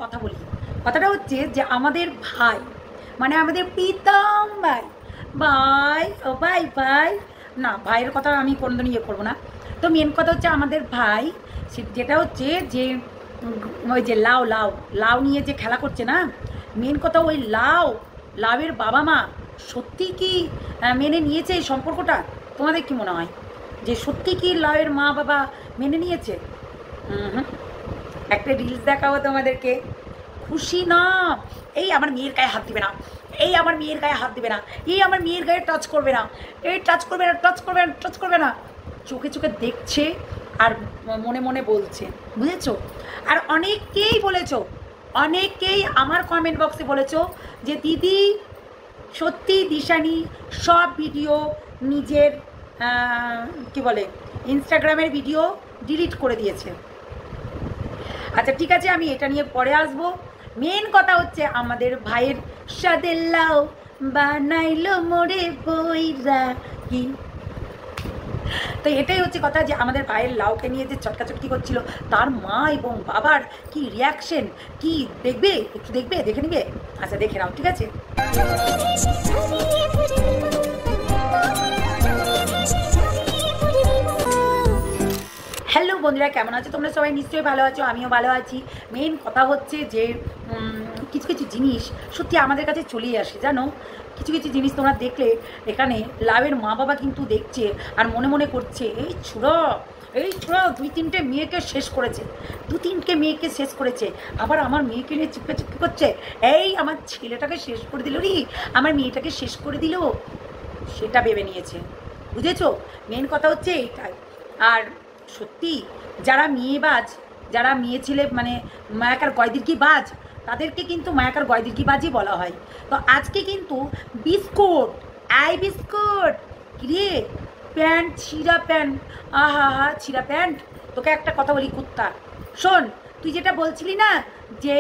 কথা বলি। কথাটা হচ্ছে যে আমাদের ভাই, মানে আমাদের প্রীতম ভাই, ভাই ও ভাই ভাই না, ভাইয়ের কথা আমি কোনোদিন ইয়ে করবো না। তো মেন কথা হচ্ছে আমাদের ভাই, যেটা হচ্ছে যে ওই যে লাউ লাউ লাউ নিয়ে যে খেলা করছে না, মেন কথা ওই লাউয়ের বাবা মা সত্যি কি মেনে নিয়েছে এই সম্পর্কটা? তোমাদের কি মনে হয় যে সত্যি কি লাউয়ের মা বাবা মেনে নিয়েছে? একটা রিলস দেখাবো তোমাদেরকে, খুশি না, এই আমার মেয়ের গায়ে হাত দিবে না, এই আমার মেয়ের গায়ে হাত দিবে না, এই আমার মেয়ের গায়ে টাচ করবে না, এই টাচ করবে না, টাচ করবে না, টাচ করবে না, চোখে চোখে দেখছে আর মনে মনে বলছে, বুঝেছো? আর অনেকেই বলেছো, অনেকেই আমার কমেন্ট বক্সে বলেছো যে দিদি সত্যি দিশানি সব ভিডিও নিজের কি বলে ইনস্টাগ্রামের ভিডিও ডিলিট করে দিয়েছে। আচ্ছা ঠিক আছে, আমি এটা নিয়ে পরে আসবো। মেন কথা হচ্ছে আমাদের ভাইয়ের সাথে লাউ বানাইলো মোরে বইরা কি, তো এটাই হচ্ছে কথা যে আমাদের ভাইয়ের লাউকে নিয়ে যে চটকাচটকি করছিল, তার মা এবং বাবার কি রিয়াকশন কি দেখবে, একটু দেখবে, দেখে নিবে। আচ্ছা দেখে নাও, ঠিক আছে। হ্যালো বন্ধুরা, কেমন আছো তোমরা? সবাই নিশ্চয়ই ভালো আছো, আমিও ভালো আছি। মেন কথা হচ্ছে যে কিছু কিছু জিনিস সত্যি আমাদের কাছে চলেই আসে, জানো। কিছু কিছু জিনিস তোমরা দেখলে, এখানে লাভের মা বাবা কিন্তু দেখছে আর মনে মনে করছে এই ছুড়ো দুই তিনটে মেয়েকে শেষ করেছে, আবার আমার মেয়েকে নিয়ে চুপকে চুপকে করছে, এই আমার ছেলেটাকে শেষ করে দিল রে, আমার মেয়েটাকে শেষ করে দিল, সেটা ভেবে নিয়েছে, বুঝেছো? মেন কথা হচ্ছে এইটাই। আর সত্যি যারা মেয়েবাজ, যারা মেয়ে ছেলে মানে মায়াকার গয়দিরকি বাজ, তাদেরকে কিন্তু মায়াকার গয়দিরকি বাজই বলা হয়। তো আজকে কিন্তু বিস্কুট কিরে প্যান্ট, ছিঁড়া প্যান্ট, আহা ছিঁড়া প্যান্ট। তোকে একটা কথা বলি কুত্তা, শোন, তুই যেটা বলছিলি না যে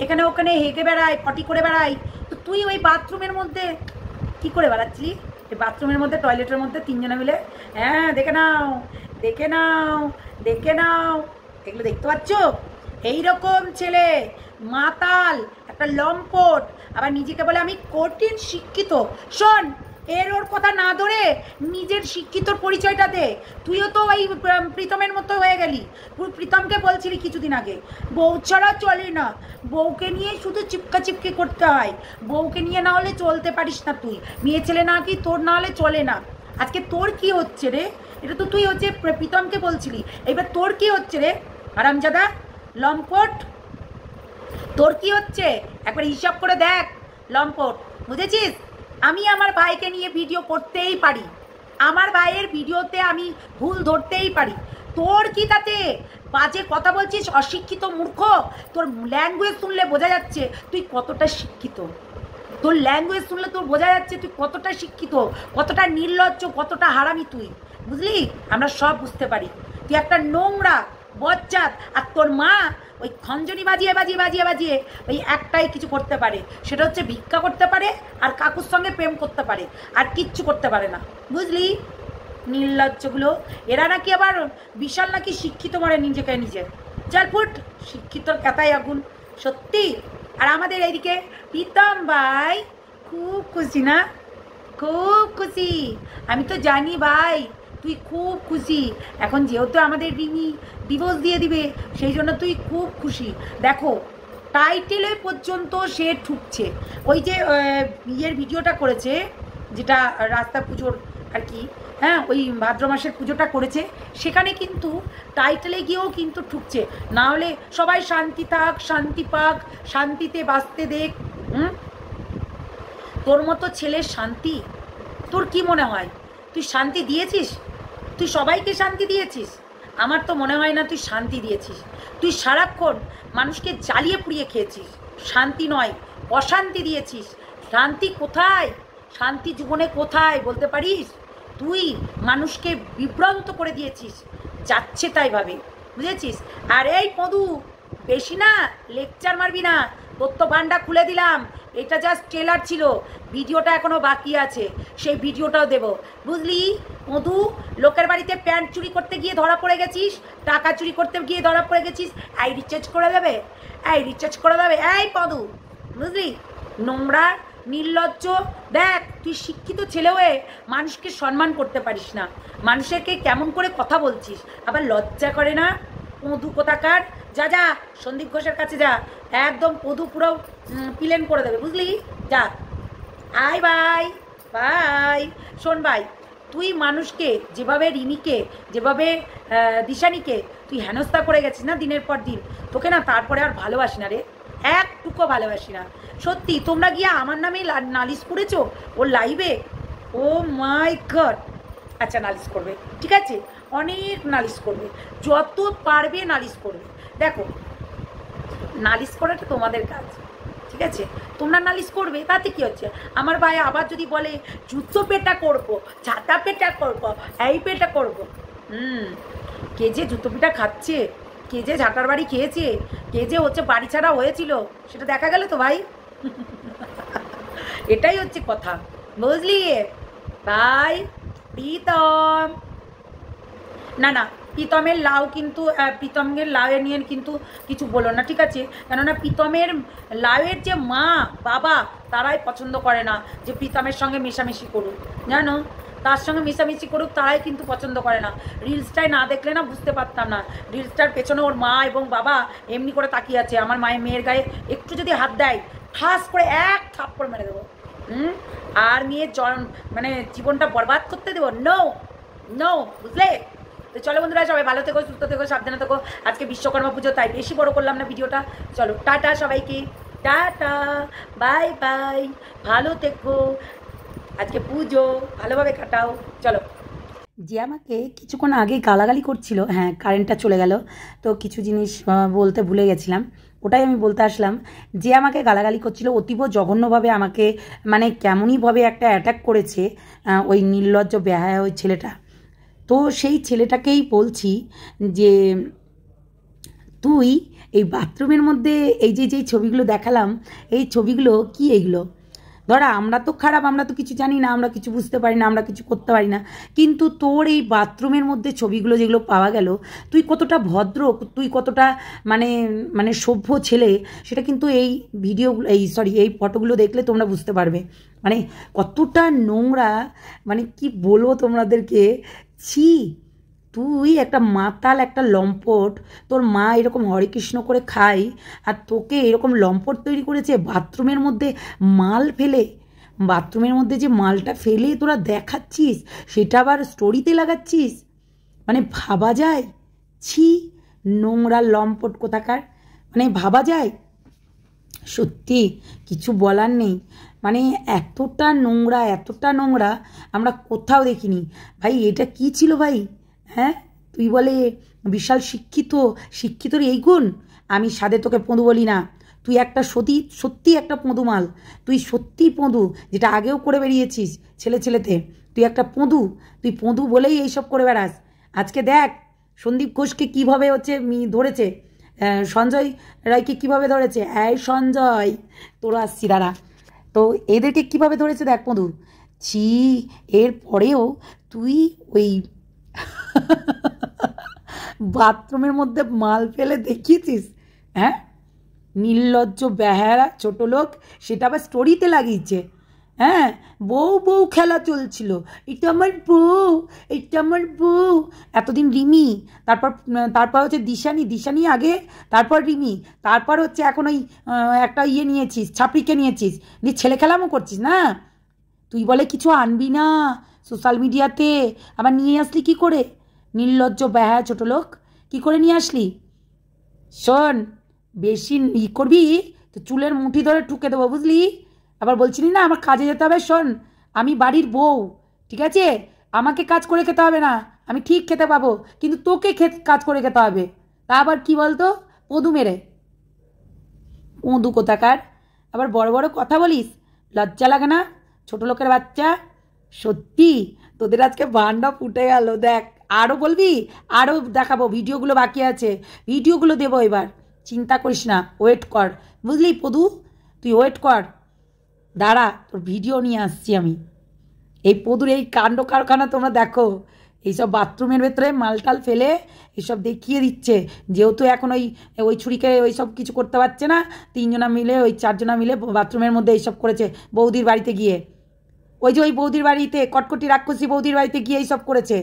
এখানে ওখানে হেগে বেড়াই, পটি করে বেড়াই, তো তুই ওই বাথরুমের মধ্যে কি করে বেড়াচ্ছিলি? বাথরুমের মধ্যে, টয়লেটের মধ্যে তিনজনে মিলে, হ্যাঁ দেখে নাও, এগুলো দেখতে পাচ্ছ? এইরকম ছেলে মাতাল, একটা লম্পট, আবার নিজেকে বলে আমি কঠিন শিক্ষিত। শোন, ওর কথা না ধরে নিজের শিক্ষিতর পরিচয়টা দে। তুইও তো ওই প্রীতমের মতো হয়ে গেলি। প্রীতমকে বলছিলি কিছুদিন আগে বউ ছাড়া চলে না, বউকে নিয়ে শুধু চিপকি করতে হয়, বউকে নিয়ে না হলে চলতে পারিস না, তুই মেয়ে ছেলে না কি তোর না হলে চলে না। আজকে তোর কি হচ্ছে রে? এটা তো তুই হচ্ছে প্রীতমকে বলছিলি, এবার তোর কি হচ্ছে রে হারামজাদা লম্পট? তোর কি হচ্ছে একবার হিসাব করে দেখ লম্পট, বুঝেছিস? আমি আমার ভাইকে নিয়ে ভিডিও করতেই পারি, আমার ভাইয়ের ভিডিওতে আমি ভুল ধরতেই পারি, তোর কি তাতে? বাজে কথা বলছিস, অশিক্ষিত মূর্খ। তোর ল্যাঙ্গুয়েজ শুনলে বোঝা যাচ্ছে তুই কতটা শিক্ষিত, তোর ল্যাঙ্গুয়েজ শুনলে তোর বোঝা যাচ্ছে তুই কতটা শিক্ষিত, কতটা নির্লজ্জ, কতটা হারামি তুই, বুঝলি? আমরা সব বুঝতে পারি। তুই একটা নোংরা বজ্জাত, আর তোর মা ওই খঞ্জনি বাজিয়ে ওই একটাই কিছু করতে পারে, সেটা হচ্ছে ভিক্ষা করতে পারে আর কাকুর সঙ্গে প্রেম করতে পারে, আর কিচ্ছু করতে পারে না, বুঝলি? নির্লজ্জগুলো, এরা নাকি আবার বিশাল নাকি শিক্ষিত মনে নিজেকে নিজে, চল ফুট, শিক্ষিতর কাতায় আগুন সত্যি। আর আমাদের এইদিকে প্রীতম ভাই খুব খুশি না? খুব খুশি, আমি তো জানি ভাই তুই খুব খুশি। এখন যেহেতু আমাদের রিমি ডিভোর্স দিয়ে দিবে, সেই জন্য তুই খুব খুশি। দেখো টাইটেলে পর্যন্ত সে ঠুকছে। ওই যে ইয়ের ভিডিওটা করেছে, যেটা রাস্তা পুজোর আর কি, হ্যাঁ ওই ভাদ্র মাসের পুজোটা করেছে, সেখানে কিন্তু টাইটেলে গিয়েও কিন্তু ঠুকছে। না হলে সবাই শান্তি থাক, শান্তি পাক, শান্তিতে বাঁচতে দেখ। তোর মতো ছেলের শান্তি, তোর কি মনে হয় তুই শান্তি দিয়েছিস? তুই সবাইকে শান্তি দিয়েছিস? আমার তো মনে হয় না তুই শান্তি দিয়েছিস। তুই সারাক্ষণ মানুষকে জ্বালিয়ে পুড়িয়ে খেয়েছিস, শান্তি নয় অশান্তি দিয়েছিস। শান্তি কোথায়? শান্তি জীবনে কোথায় বলতে পারিস? তুই মানুষকে বিভ্রান্ত করে দিয়েছিস, যাচ্ছে তাই ভাবে, বুঝেছিস? আর এই মধু, বেশি না লেকচার মারবি না, তথ্য ভান্ডার খুলে দিলাম, এটা জাস্ট ট্রেলার ছিল, ভিডিওটা এখনও বাকি আছে, সেই ভিডিওটাও দেব, বুঝলি? মধু, লোকের বাড়িতে প্যান্ট চুরি করতে গিয়ে ধরা পড়ে গেছিস, টাকা চুরি করতে গিয়ে ধরা পড়ে গেছিস, এই রিচার্জ করে দেবে, এই মধু, বুঝলি? নোংরা, নির্লজ্জ। দেখ, তুই শিক্ষিত ছেলে হয়ে মানুষকে সম্মান করতে পারিস না, মানুষকে কেমন করে কথা বলছিস, আবার লজ্জা করে না? মধু কোথাকার, যা যা সন্দীপ ঘোষের কাছে যা, একদম মধু পুরো প্লেন করে দেবে, বুঝলি? যা, আয় ভাই, ভাই। শোন ভাই, তুই মানুষকে যেভাবে, রিমিকে যেভাবে, দিশানিকে তুই হেনস্থা করে গেছিস না দিনের পর দিন, তোকে না তারপরে আর ভালোবাসি না রে, একটুকু ভালোবাসি না সত্যি। তোমরা গিয়ে আমার নামেই নালিশ করেছো ওর লাইভে, ও মাই গড। আচ্ছা, নালিশ করবে, ঠিক আছে, অনেক নালিশ করবে, যত পারবে নালিশ করবে। দেখো, নালিশ করাটা তোমাদের কাজ, ঠিক আছে? তোমরা নালিশ করবে, তাতে কি হচ্ছে? আমার ভাই আবার যদি বলে যুদ্ধ পেটা করবো, ছাতা পেটা করবো, এই পেটা করবো, কে যে জুতো পিঠা খাচ্ছে, কে যে ঝাঁটার বাড়ি খেয়েছে, কে যে হচ্ছে বাড়ি ছাড়া হয়েছিল, সেটা দেখা গেল তো ভাই। এটাই হচ্ছে কথা, বুঝলি ভাই? প্রীতম, না না, প্রীতমের লাউ কিন্তু, প্রীতমের লাউয়ের নিয়ে কিন্তু কিছু বলো না, ঠিক আছে? কেননা প্রীতমের লাউয়ের যে মা বাবা তারাই পছন্দ করে না যে প্রীতমের সঙ্গে মেশামেশি করুক, জানো? তার সঙ্গে মেশামেশি করুক, তারাই কিন্তু পছন্দ করে না। রিলসটাই না দেখলে না বুঝতে পারতাম না, রিলসটার পেছনে ওর মা এবং বাবা এমনি করে তাকিয়ে আছে, আমার মেয়ের গায়ে একটু যদি হাত দেয় ঠাস করে এক থাপ্পড় মেরে দেবো, আর মেয়ের মানে জীবনটা বরবাদ করতে দেবো, নো নো, বুঝলে? তো চলো বন্ধুরা, সবাই ভালো থেকো, সুস্থ থেকো, সাবধানে থেকো। আজকে বিশ্বকর্মা পুজো, তাই বেশি বড় করলাম না ভিডিওটা। চলো, টাটা সবাইকে, টাটা, বাই বাই, ভালো থেকো, আজকে পুজো ভালোভাবে কাটাও। চলো। যে আমাকে কিছুক্ষণ আগে গালাগালি করছিল, হ্যাঁ, কারেন্টটা চলে গেল তো কিছু জিনিস বলতে ভুলে গেছিলাম, ওটাই আমি বলতে আসলাম। যে আমাকে গালাগালি করছিল অতীব জঘন্যভাবে, আমাকে মানে কেমনইভাবে একটা অ্যাটাক করেছে ওই নির্লজ্জ বেহায়া ওই ছেলেটা। তো সেই ছেলেটাকেই বলছি যে তুই এই বাথরুমের মধ্যে এই যে যেই ছবিগুলো দেখালাম, এই ছবিগুলো কি? এইগুলো ধরা, আমরা তো খারাপ, আমরা তো কিছু জানি না, আমরা কিছু বুঝতে পারি না, আমরা কিছু করতে পারি না, কিন্তু তোর এই বাথরুমের মধ্যে ছবিগুলো যেগুলো পাওয়া গেল, তুই কতটা ভদ্র, তুই কতটা মানে মানে সভ্য ছেলে, সেটা কিন্তু এই ভিডিওগুলো, এই ফটোগুলো দেখলে তোমরা বুঝতে পারবে, মানে কতটা নোংরা, মানে কি বলবো তোমাদেরকে। ছি, তুই একটা মাতাল, একটা লম্পট, তোর মা এরকম হরে কৃষ্ণ করে খায়, আর তোকে এরকম লম্পট তৈরি করেছে বাথরুমের মধ্যে মাল ফেলে, বাথরুমের মধ্যে যে মালটা ফেলে তোরা দেখাচ্ছিস, সেটা আবার স্টোরিতে লাগাচ্ছিস, মানে ভাবা যায়? ছি, নোংরা লম্পট কোথাকার, মানে ভাবা যায়? সত্যি কিছু বলার নেই, মানে এতটা নোংরা, এতটা নোংরা আমরা কোথাও দেখিনি ভাই। এটা কি ছিল ভাই? হ্যাঁ, তুই বলে বিশাল শিক্ষিত, শিক্ষিতর এই গুণ? আমি সাদে তোকে পঁদু বলি না, তুই একটা সত্যি একটা পঁদু মাল, তুই সত্যি পঁদু, যেটা আগেও করে বেরিয়েছিস ছেলেতে, তুই একটা পঁদু, তুই পঁদু বলেই এইসব করে বেড়াস। আজকে দেখ সন্দীপ ঘোষকে কীভাবে হচ্ছে ধরেছে, সঞ্জয় রায়কে কীভাবে ধরেছে, এই সঞ্জয় তোরা আসছি দাঁড়া, তো এদেরকে কীভাবে ধরেছে দেখ পঁদু। ছি, এর পরেও তুই ওই বাথরুমের মধ্যে মাল ফেলে দেখিয়েছিস, হ্যাঁ? নির্লজ্জ বেহারা ছোট লোক, সেটা আবার স্টোরিতে লাগিয়েছে। হ্যাঁ, বউ খেলা চলছিল, এটা আমার বউ, এটা আমার বউ, এতদিন রিমি, তারপর হচ্ছে দিশানি আগে, তারপর রিমি, তারপর হচ্ছে এখন ওই একটা নিয়েছিস, ছাপড়িকে নিয়েছিস, দিয়ে ছেলে খেলামও করছিস না? তুই বলে কিছু আনবি না সোশ্যাল মিডিয়াতে, আবার নিয়ে আসলি কি করে? নির্লজ্জ বেহায়া ছোট লোক, কী করে নিয়ে আসলি? শোন, বেশি করবি তো চুলের মুঠি ধরে ঠুকে দেবো, বুঝলি? আবার বলছিলি না আমার কাজে যেতে হবে, শোন, আমি বাড়ির বউ, ঠিক আছে? আমাকে কাজ করে খেতে হবে না, আমি ঠিক খেতে পাবো, কিন্তু তোকে কাজ করে খেতে হবে। তা আবার কি বলতো, পদু মেরে, পদু কোথাকার, আবার বড় বড় কথা বলিস, লজ্জা লাগে না ছোট লোকের বাচ্চা? সত্যি তোদের আজকে ভান্ডা ফুটে গেল। দেখ, আরও বলবি, আরও দেখাবো, ভিডিওগুলো বাকি আছে, ভিডিওগুলো দেবো এবার, চিন্তা করিস না, ওয়েট কর, বুঝলি পদু, তুই ওয়েট কর, দাঁড়া, তোর ভিডিও নিয়ে আসছি আমি। এই পদুর এই কাণ্ড কারখানা তোমরা দেখো, এইসব বাথরুমের ভেতরে মালটাল ফেলে এইসব দেখিয়ে দিচ্ছে, যেহেতু এখন ওই ওই ছুরিকে ওই সব কিছু করতে পারছে না, তিনজনা মিলে ওই চারজনা মিলে বাথরুমের মধ্যে এইসব করেছে বৌদির বাড়িতে গিয়ে। ওই যে ওই বৌদির বাড়িতে, কটকটি রাক্ষসী বৌদির বাড়িতে গিয়ে এইসব করেছে,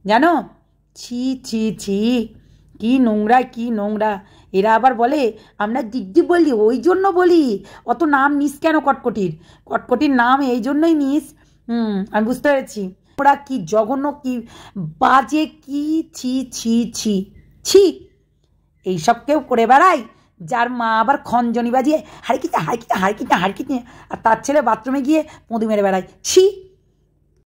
জানো? ছি ছি ছি, কি নোংরা, কি নোংরা। এরা আবার বলে আমরা দিদি বলি, ওই জন্য বলি, অত নাম নিস কেন কটকটির? কটকটির নাম এই জন্যই নিস, আমি বুঝতে পেরেছি। ওরা কি জঘন্য, কি বাজে, কি ছি ছি ছি ছি, এইসব কেউ করে বেড়ায়? যার মা আবার খঞ্জনি বাজিয়ে হাড়কিতে হাড়কিতে হাড়কিতে হাড়কিতে, আর তার ছেলে বাথরুমে গিয়ে পঁদু মেরে বেড়ায়, ছি।